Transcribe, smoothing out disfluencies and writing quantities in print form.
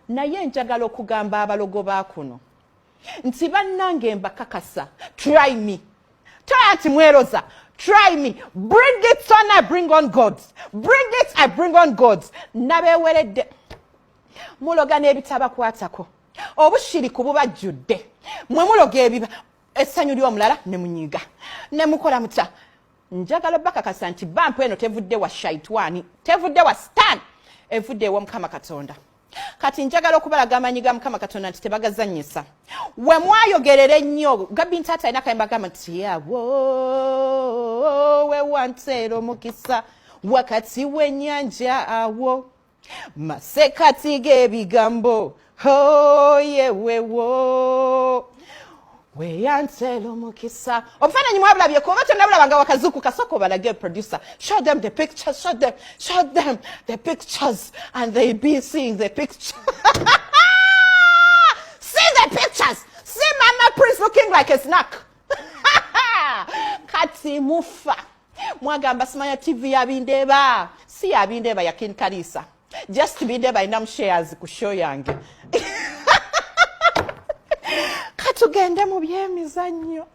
naye njagala okugamba abalogo bakuno nti bannange mbakakasa, try me. Try mweroza. Try me. Bring it, son, I bring on God. Bring it, I bring on God. Nabeweredde. Muloga n'ebitaba kwatako. Obushiri kububajjudde. Mwe muloga ebiba. Essanyu ly'omulala ne munyiga. Ne mukola mutya. Njagala bakakasa nti bampu eno tevudde wa shaitwani. Tevudde wa stan. Evudde wa Mukama Katonda. Kati njagala okubalaga amanyi ga Mukama Katonda nti tebagazannyisa. We mwayogerera ennyo Gabi Ntaata alina kayimba gamba nti yawo we wantera omukisa wakati w'ennyanja awo masekati g'ebigambo yewewo we yantera omukisa. Obufaananyi mwabulabye kuba tonabulabanga wakazuku kasoko balage producer. Show them the pictures, show them the pictures, and they be seeing the pictures. See the pictures. See Mama Prince looking like a snack. Kati mufa. Mwagamba simanya TV yabindeba. Si yabindeba ya King Kalisa. Just bindeba inam shares ku show yange. Katugende mu byemizannyo.